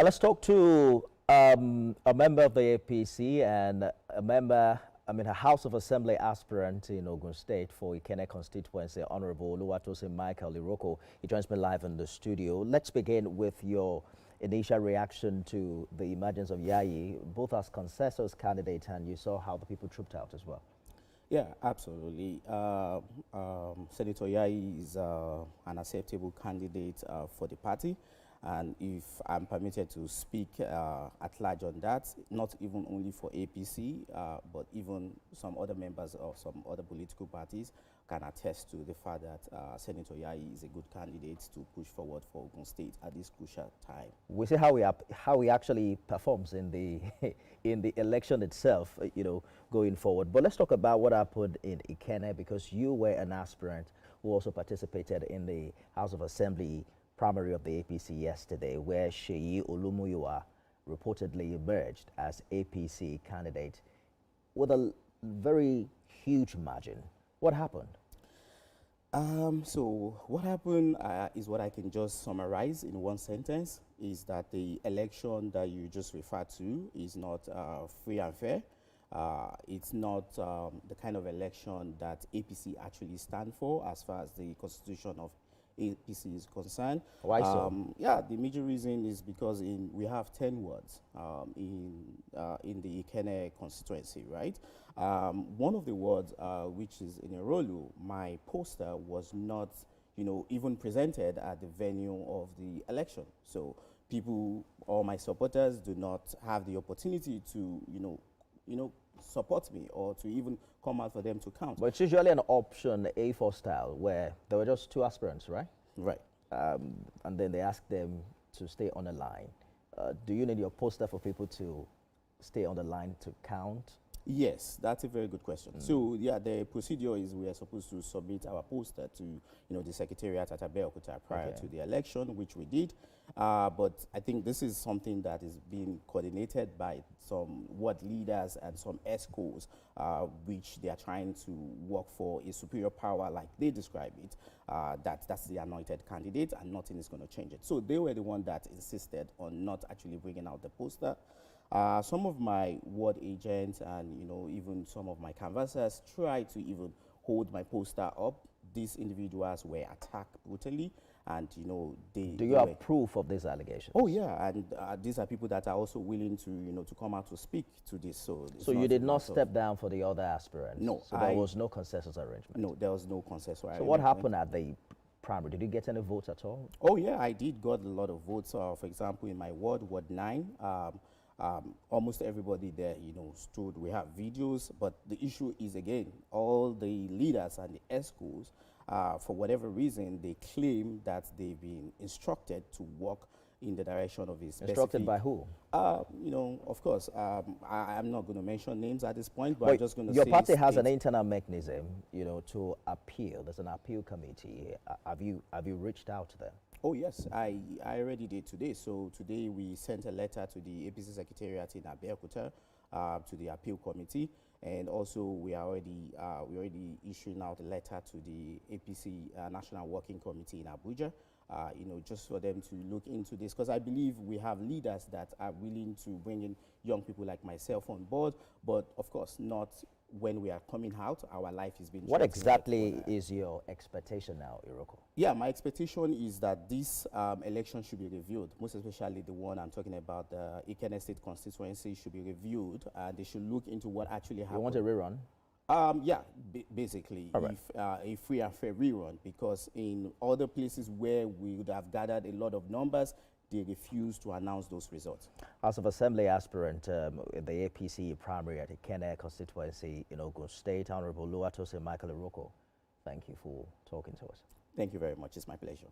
Let's talk to a member of the APC and a member, a House of Assembly aspirant in Ogun State for Ikenne constituency, Honorable Oluwatosin Michael Iroko. He joins me live in the studio. Let's begin with your initial reaction to the emergence of Yayi, both as consensus candidate, and you saw how the people trooped out as well. Yeah, absolutely. Senator Yayi is an acceptable candidate for the party. And if I'm permitted to speak at large on that, not even only for APC, but even some other members of some other political parties can attest to the fact that Senator Yayi is a good candidate to push forward for Ogun State at this crucial time. We see how he actually performs in the in the election itself, going forward. But let's talk about what happened in Ikenne, because you were an aspirant who also participated in the House of Assembly primary of the APC yesterday, where Yayi Olumuyiwa reportedly emerged as APC candidate with a very huge margin. What happened? So what happened is what I can just summarize in one sentence, is that the election that you just referred to is not free and fair. It's not the kind of election that APC actually stand for as far as the constitution of APC is concerned. Why so? Yeah, the major reason is because we have 10 wards in the Ikenne constituency, right? One of the wards, which is in Erolu, my poster was not, even presented at the venue of the election. So people, or my supporters, do not have the opportunity to, support me or to even come out for them to count. But it's usually an option A4 style where there were just two aspirants, right? Right. And then they asked them to stay on the line. Do you need your poster for people to stay on the line to count? Yes, that's a very good question. So, yeah, the procedure is we are supposed to submit our poster to, the secretariat at Abeokuta prior to the election, which we did. But I think this is something that is being coordinated by some ward leaders and some ESCOs, which they are trying to work for a superior power, like they describe it. That's the anointed candidate, and nothing is going to change it. So they were the one that insisted on not actually bringing out the poster. Some of my ward agents and, even some of my canvassers tried to even hold my poster up. These individuals were attacked brutally, and, Do you have proof of these allegations? Oh, yeah, and these are people that are also willing to, to come out to speak to this. So you did not step down for the other aspirants? No. So there was no consensus arrangement? No, there was no consensus arrangement. So what happened at the primary? Did you get any votes at all? Oh, yeah, I did got a lot of votes. For example, in my ward, Ward 9, almost everybody there, stood. We have videos, but the issue is, again, all the leaders and the ESCOs, for whatever reason, they claim that they've been instructed to walk in the direction of a specific... Instructed by who? Of course, I'm not going to mention names at this point, but I'm just going to say... Your party has an internal mechanism, to appeal. There's an appeal committee. Have you reached out to them? Oh, yes, I already did today. So today we sent a letter to the APC Secretariat in Abeokuta, to the appeal committee, and also we already issuing out a letter to the APC National Working Committee in Abuja, just for them to look into this, because I believe we have leaders that are willing to bring in young people like myself on board, but of course not when we are coming out. Our life is being... What exactly is your expectation now, Iroko? Yeah, my expectation is that this election should be reviewed, most especially the one I'm talking about, the Ikenne State constituency, should be reviewed, and they should look into what actually happened. You want a rerun? Yeah, basically, right. If a free and fair rerun, because in other places where we would have gathered a lot of numbers, they refuse to announce those results. House of Assembly aspirant in the APC primary at Ikenne constituency in Ogun State, Honorable Oluwatosin Michael Iroko, thank you for talking to us. Thank you very much. It's my pleasure.